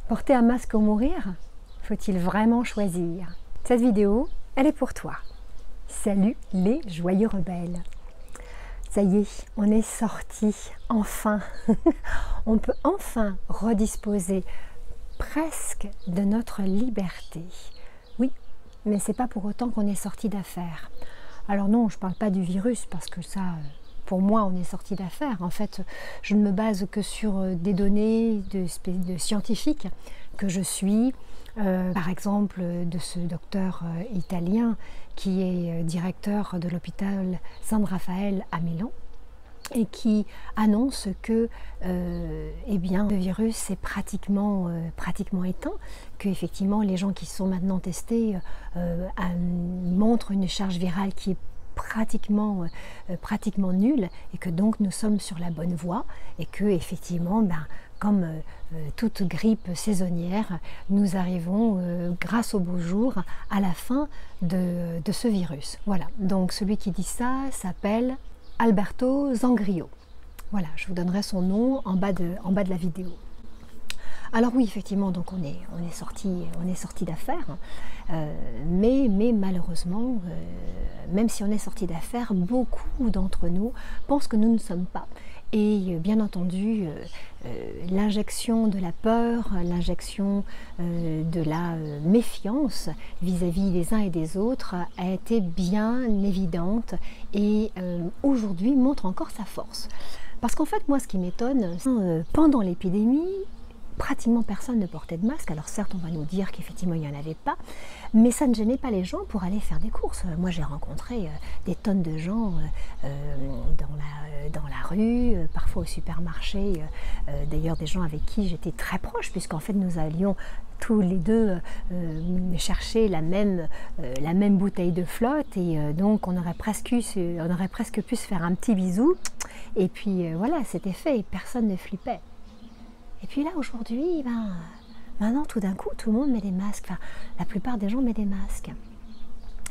Porter un masque ou mourir? Faut-il vraiment choisir? Cette vidéo, elle est pour toi. Salut les joyeux rebelles! Ça y est, on est sorti, enfin. On peut enfin redisposer presque de notre liberté. Oui, mais c'est pas pour autant qu'on est sorti d'affaire. Alors non, je parle pas du virus parce que ça, pour moi, on est sorti d'affaire. En fait, je ne me base que sur des données de scientifiques que je suis. Par exemple, de ce docteur italien qui est directeur de l'hôpital San Raffaele à Milan et qui annonce que eh bien, le virus est pratiquement éteint, que effectivement les gens qui sont maintenant testés montrent une charge virale qui est pratiquement nulle et que donc nous sommes sur la bonne voie et que effectivement comme toute grippe saisonnière, nous arrivons grâce au beau jour à la fin de ce virus. Voilà, donc celui qui dit ça s'appelle Alberto Zangrillo. Voilà, je vous donnerai son nom en bas de la vidéo. Alors oui, effectivement, donc on est sorti d'affaires, mais malheureusement, même si on est sorti d'affaires, beaucoup d'entre nous pensent que nous ne sommes pas. Et bien entendu, l'injection de la peur, l'injection de la méfiance vis-à-vis des uns et des autres a été bien évidente et aujourd'hui montre encore sa force. Parce qu'en fait, moi, ce qui m'étonne, pendant l'épidémie, pratiquement personne ne portait de masque. Alors certes, on va nous dire qu'effectivement, il n'y en avait pas, mais ça ne gênait pas les gens pour aller faire des courses. Moi, j'ai rencontré des tonnes de gens dans la rue, parfois au supermarché, d'ailleurs des gens avec qui j'étais très proche, puisqu'en fait, nous allions tous les deux chercher la même bouteille de flotte et donc on aurait presque pu se faire un petit bisou et puis voilà, c'était fait et personne ne flippait. Et puis là, aujourd'hui, maintenant, tout d'un coup, tout le monde met des masques. Enfin, la plupart des gens mettent des masques.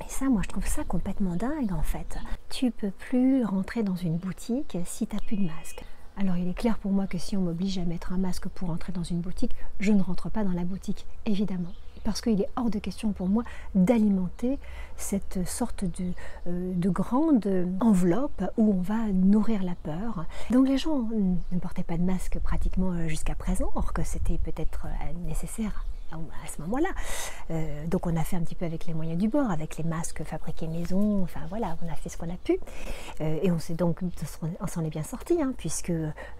Et ça, moi, je trouve ça complètement dingue, en fait. Tu peux plus rentrer dans une boutique si tu n'as plus de masque. Alors, il est clair pour moi que si on m'oblige à mettre un masque pour entrer dans une boutique, je ne rentre pas dans la boutique, évidemment. Parce qu'il est hors de question pour moi d'alimenter cette sorte de grande enveloppe où on va nourrir la peur. Donc les gens ne portaient pas de masque pratiquement jusqu'à présent, or que c'était peut-être nécessaire à ce moment-là. Donc on a fait un petit peu avec les moyens du bord, avec les masques fabriqués maison, enfin voilà, on a fait ce qu'on a pu. Et on s'en est bien sorti, hein, puisque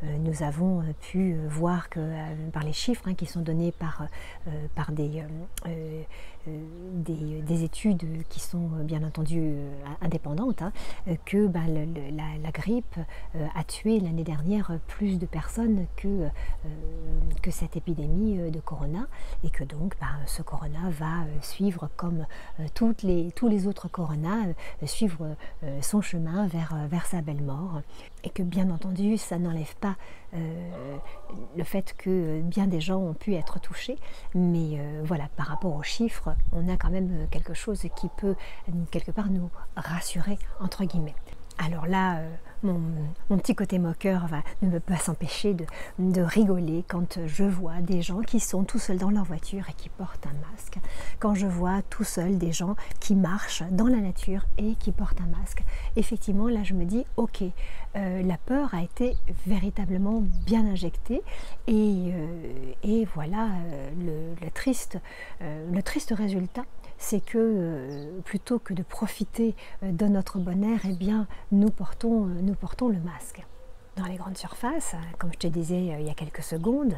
nous avons pu voir que par les chiffres qui sont donnés par des études qui sont bien entendu indépendantes, que la grippe a tué l'année dernière plus de personnes que cette épidémie de corona, et que donc ce corona va suivre comme tous les autres coronas, suivre son chemin vers sa belle mort, et que bien entendu ça n'enlève pas le fait que bien des gens ont pu être touchés, mais voilà, par rapport aux chiffres, on a quand même quelque chose qui peut quelque part nous rassurer, entre guillemets. Alors là, mon petit côté moqueur ne peut pas s'empêcher de rigoler quand je vois des gens qui sont tout seuls dans leur voiture et qui portent un masque. Quand je vois tout seuls des gens qui marchent dans la nature et qui portent un masque. Effectivement, là je me dis, ok, la peur a été véritablement bien injectée et voilà le triste résultat. C'est que plutôt que de profiter de notre bon air, eh bien, nous portons le masque. Dans les grandes surfaces, comme je te disais il y a quelques secondes,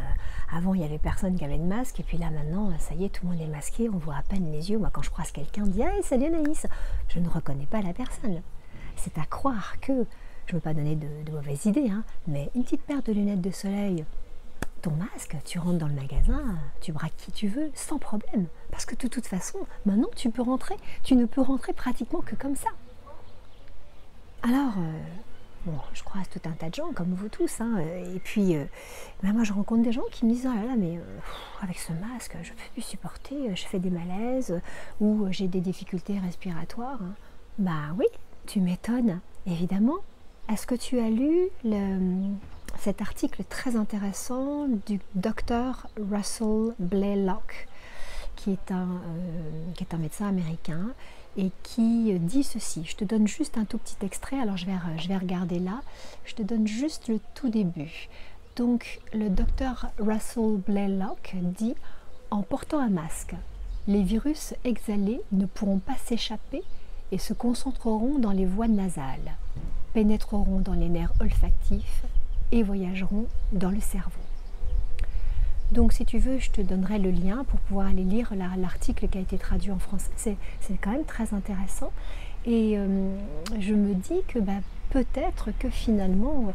avant il n'y avait personne qui avait de masque, et puis là maintenant, ça y est, tout le monde est masqué, on voit à peine les yeux. Moi quand je croise quelqu'un, je dis « Hey, salut Anaïs !» Je ne reconnais pas la personne. C'est à croire que, je ne veux pas donner de mauvaises idées, mais une petite paire de lunettes de soleil, ton masque, tu rentres dans le magasin, tu braques qui tu veux, sans problème. Parce que de toute façon, maintenant tu peux rentrer. Tu ne peux rentrer pratiquement que comme ça. Alors, bon, je croise tout un tas de gens, comme vous tous. Et puis, moi je rencontre des gens qui me disent « Oh là là, mais avec ce masque, je ne peux plus supporter, je fais des malaises ou j'ai des difficultés respiratoires. » Bah oui, tu m'étonnes, évidemment. Est-ce que tu as lu cet article très intéressant du docteur Russell Blaylock, qui est un médecin américain et qui dit ceci. Je te donne juste un tout petit extrait, alors je vais regarder là. Je te donne juste le tout début. Donc le docteur Russell Blaylock dit: en portant un masque, les virus exhalés ne pourront pas s'échapper et se concentreront dans les voies nasales, pénétreront dans les nerfs olfactifs et voyageront dans le cerveau. Donc si tu veux, je te donnerai le lien pour pouvoir aller lire l'article qui a été traduit en français. C'est quand même très intéressant. Et je me dis que peut-être que finalement,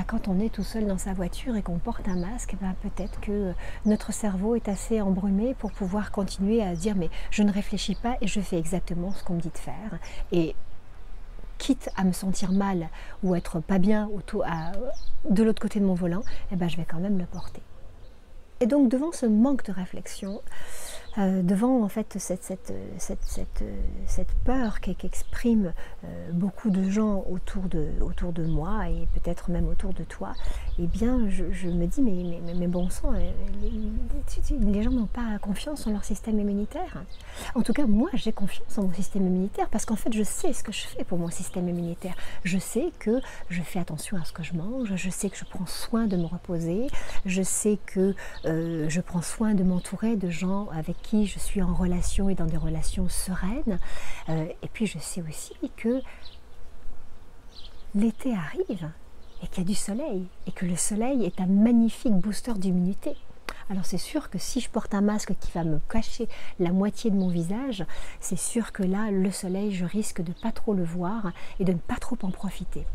quand on est tout seul dans sa voiture et qu'on porte un masque, peut-être que notre cerveau est assez embrumé pour pouvoir continuer à dire mais je ne réfléchis pas et je fais exactement ce qu'on me dit de faire. Et quitte à me sentir mal ou être pas bien de l'autre côté de mon volant, je vais quand même le porter. Et donc devant ce manque de réflexion, devant en fait cette peur qu'expriment beaucoup de gens autour de moi et peut-être même autour de toi, eh bien je me dis mais bon sang, les gens n'ont pas confiance en leur système immunitaire. En tout cas moi j'ai confiance en mon système immunitaire parce qu'en fait je sais ce que je fais pour mon système immunitaire. Je sais que je fais attention à ce que je mange, je sais que je prends soin de me reposer, je sais que je prends soin de m'entourer de gens avec qui je suis en relation et dans des relations sereines. Et puis je sais aussi que l'été arrive et qu'il y a du soleil et que le soleil est un magnifique booster d'immunité. Alors c'est sûr que si je porte un masque qui va me cacher la moitié de mon visage, c'est sûr que là, le soleil, je risque de ne pas trop le voir et de ne pas trop en profiter.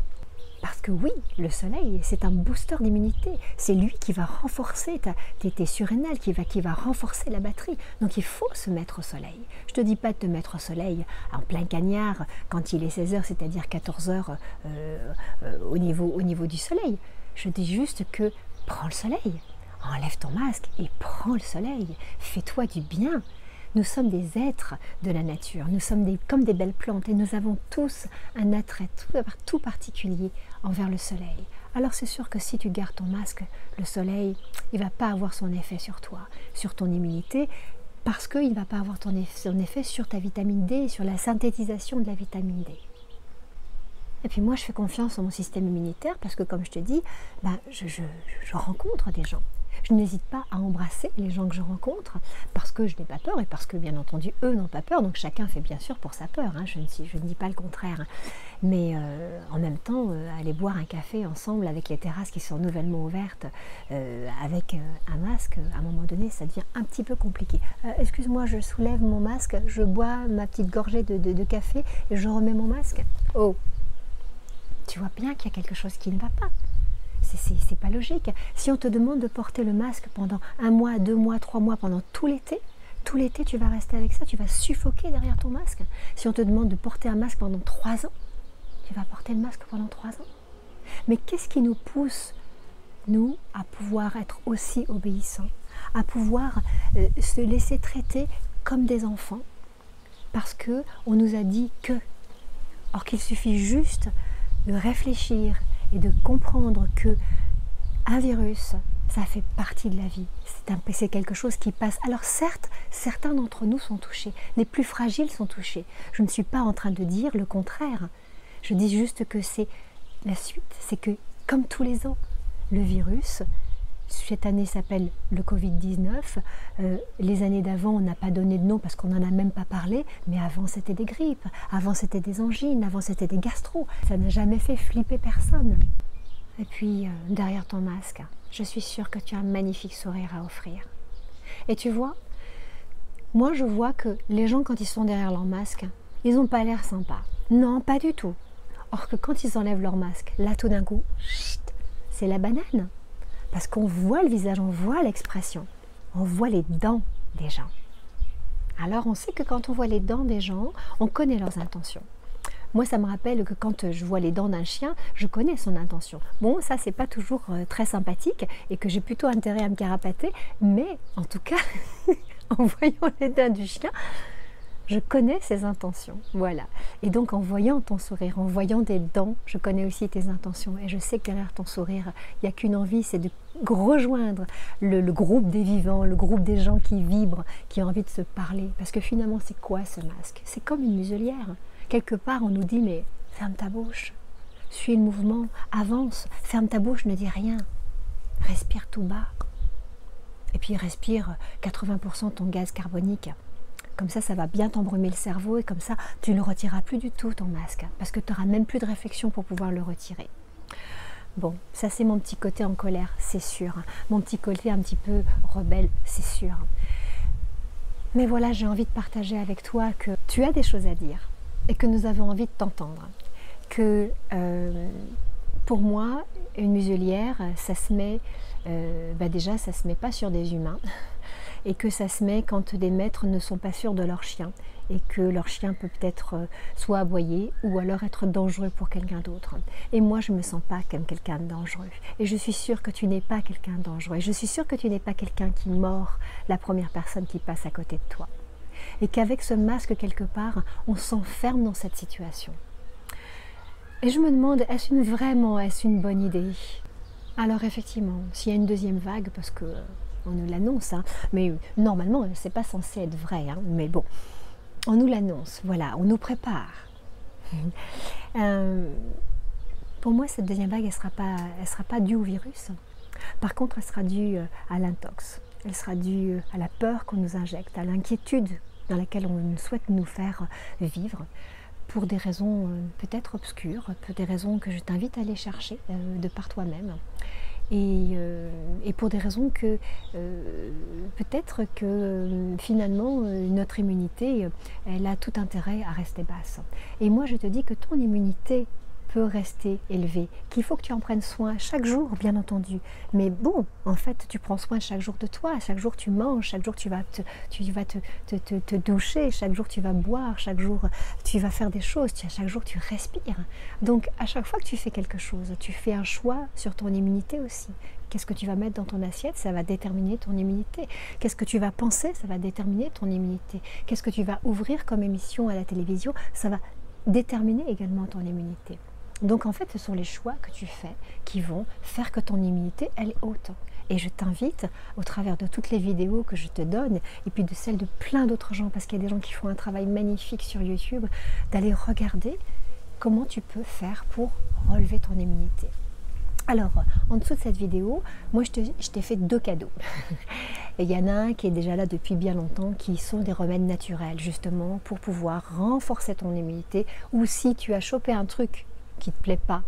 Parce que oui, le soleil, c'est un booster d'immunité. C'est lui qui va renforcer tes surrénales, qui va renforcer la batterie. Donc il faut se mettre au soleil. Je ne te dis pas de te mettre au soleil en plein cagnard quand il est 16h, c'est-à-dire 14h au niveau du soleil. Je dis juste que prends le soleil, enlève ton masque et prends le soleil. Fais-toi du bien. Nous sommes des êtres de la nature, nous sommes comme des belles plantes et nous avons tous un attrait tout particulier envers le soleil. Alors c'est sûr que si tu gardes ton masque, le soleil, il ne va pas avoir son effet sur toi, sur ton immunité, parce qu'il ne va pas avoir son effet sur ta vitamine D, sur la synthétisation de la vitamine D. Et puis moi je fais confiance en mon système immunitaire parce que comme je te dis, je rencontre des gens. Je n'hésite pas à embrasser les gens que je rencontre parce que je n'ai pas peur et parce que bien entendu eux n'ont pas peur, donc chacun fait bien sûr pour sa peur, hein. Je ne dis pas le contraire, mais en même temps aller boire un café ensemble avec les terrasses qui sont nouvellement ouvertes avec un masque, à un moment donné ça devient un petit peu compliqué. Excuse-moi, je soulève mon masque, je bois ma petite gorgée de café et je remets mon masque. Oh, tu vois bien qu'il y a quelque chose qui ne va pas. C'est pas logique. Si on te demande de porter le masque pendant 1 mois, 2 mois, 3 mois, pendant tout l'été tu vas rester avec ça, tu vas suffoquer derrière ton masque. Si on te demande de porter un masque pendant 3 ans, tu vas porter le masque pendant 3 ans. Mais qu'est-ce qui nous pousse, nous, à pouvoir être aussi obéissants, à pouvoir se laisser traiter comme des enfants parce qu'on nous a dit que. Or qu'il suffit juste de réfléchir et de comprendre que un virus, ça fait partie de la vie. C'est quelque chose qui passe. Alors certes, certains d'entre nous sont touchés. Les plus fragiles sont touchés. Je ne suis pas en train de dire le contraire. Je dis juste que c'est la suite. C'est que, comme tous les ans, le virus, cette année s'appelle le Covid-19. Les années d'avant, on n'a pas donné de nom parce qu'on n'en a même pas parlé. Mais avant, c'était des grippes. Avant, c'était des angines. Avant, c'était des gastro. Ça n'a jamais fait flipper personne. Et puis, derrière ton masque, je suis sûre que tu as un magnifique sourire à offrir. Et tu vois, moi, je vois que les gens, quand ils sont derrière leur masque, ils n'ont pas l'air sympas. Non, pas du tout. Or que quand ils enlèvent leur masque, là, tout d'un coup, c'est la banane. Parce qu'on voit le visage, on voit l'expression, on voit les dents des gens. Alors on sait que quand on voit les dents des gens, on connaît leurs intentions. Moi ça me rappelle que quand je vois les dents d'un chien, je connais son intention. Bon, ça c'est pas toujours très sympathique et que j'ai plutôt intérêt à me carapater, mais en tout cas, en voyant les dents du chien, Je connais ses intentions, voilà. Et donc en voyant ton sourire, en voyant des dents, je connais aussi tes intentions. Et je sais que derrière ton sourire, il n'y a qu'une envie, c'est de rejoindre le groupe des vivants, le groupe des gens qui vibrent, qui ont envie de se parler. Parce que finalement, c'est quoi ce masque? C'est comme une muselière. Quelque part, on nous dit, mais ferme ta bouche, suis le mouvement, avance, ferme ta bouche, ne dis rien. Respire tout bas. Et puis respire 80% de ton gaz carbonique. Comme ça va bien t'embrumer le cerveau et comme ça, tu ne le retireras plus du tout, ton masque. Parce que tu n'auras même plus de réflexion pour pouvoir le retirer. Bon, ça c'est mon petit côté en colère, c'est sûr. Mon petit côté un petit peu rebelle, c'est sûr. Mais voilà, j'ai envie de partager avec toi que tu as des choses à dire et que nous avons envie de t'entendre. Que pour moi, une muselière, ça se met, déjà ça se met pas sur des humains. Et que ça se met quand des maîtres ne sont pas sûrs de leur chien et que leur chien peut peut-être soit aboyer ou alors être dangereux pour quelqu'un d'autre. Et moi, je ne me sens pas comme quelqu'un de dangereux. Et je suis sûre que tu n'es pas quelqu'un de dangereux. Et je suis sûre que tu n'es pas quelqu'un qui mord la première personne qui passe à côté de toi. Et qu'avec ce masque, quelque part, on s'enferme dans cette situation. Et je me demande, est-ce une bonne idée? Alors effectivement, s'il y a une deuxième vague, parce que on nous l'annonce, hein, mais normalement c'est pas censé être vrai, hein, mais bon, on nous l'annonce, voilà, on nous prépare. Pour moi, cette deuxième vague, elle sera pas due au virus. Par contre, elle sera due à l'intox. Elle sera due à la peur qu'on nous injecte, à l'inquiétude dans laquelle on souhaite nous faire vivre, pour des raisons peut-être obscures, pour des raisons que je t'invite à aller chercher de par toi-même. Et pour des raisons que peut-être que finalement notre immunité, elle a tout intérêt à rester basse. Et moi je te dis que ton immunité peut rester élevée, qu'il faut que tu en prennes soin chaque jour, bien entendu. Mais bon, en fait, tu prends soin chaque jour de toi, chaque jour tu manges, chaque jour tu vas te doucher, chaque jour tu vas boire, chaque jour tu vas faire des choses, chaque jour tu respires. Donc, à chaque fois que tu fais quelque chose, tu fais un choix sur ton immunité aussi. Qu'est-ce que tu vas mettre dans ton assiette? Ça va déterminer ton immunité. Qu'est-ce que tu vas penser? Ça va déterminer ton immunité. Qu'est-ce que tu vas ouvrir comme émission à la télévision? Ça va déterminer également ton immunité. Donc en fait, ce sont les choix que tu fais qui vont faire que ton immunité, elle est haute. Et je t'invite, au travers de toutes les vidéos que je te donne, et puis de celles de plein d'autres gens, parce qu'il y a des gens qui font un travail magnifique sur YouTube, d'aller regarder comment tu peux faire pour relever ton immunité. Alors, en dessous de cette vidéo, moi je t'ai fait 2 cadeaux. Et il y en a un qui est déjà là depuis bien longtemps, qui sont des remèdes naturels, justement, pour pouvoir renforcer ton immunité, ou si tu as chopé un truc qui ne te plaît pas,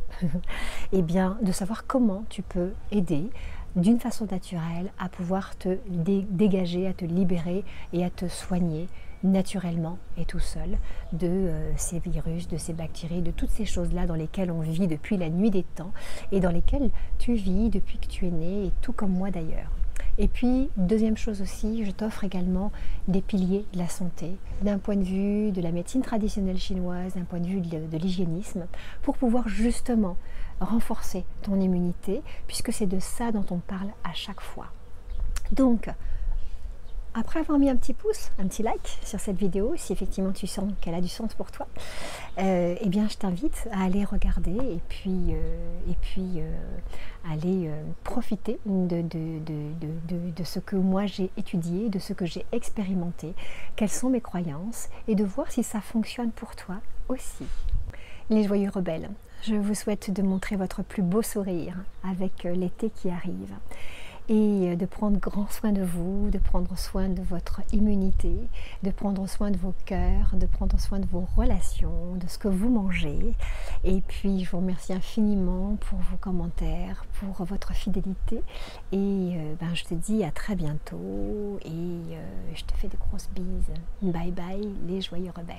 et bien de savoir comment tu peux aider d'une façon naturelle à pouvoir te dégager, à te libérer et à te soigner naturellement et tout seul de ces virus, de ces bactéries, de toutes ces choses-là dans lesquelles on vit depuis la nuit des temps et dans lesquelles tu vis depuis que tu es né, et tout comme moi d'ailleurs. Et puis, deuxième chose aussi, je t'offre également des piliers de la santé, d'un point de vue de la médecine traditionnelle chinoise, d'un point de vue de l'hygiénisme, pour pouvoir justement renforcer ton immunité, puisque c'est de ça dont on parle à chaque fois. Donc, après avoir mis un petit pouce, un petit like sur cette vidéo, si effectivement tu sens qu'elle a du sens pour toi, eh bien je t'invite à aller regarder et puis aller profiter de ce que moi j'ai étudié, de ce que j'ai expérimenté, quelles sont mes croyances, et de voir si ça fonctionne pour toi aussi. Les joyeux rebelles, je vous souhaite de montrer votre plus beau sourire avec l'été qui arrive. Et de prendre grand soin de vous, de prendre soin de votre immunité, de prendre soin de vos cœurs, de prendre soin de vos relations, de ce que vous mangez. Et puis je vous remercie infiniment pour vos commentaires, pour votre fidélité. Et je te dis à très bientôt et je te fais de grosses bises. Bye bye les joyeux rebelles.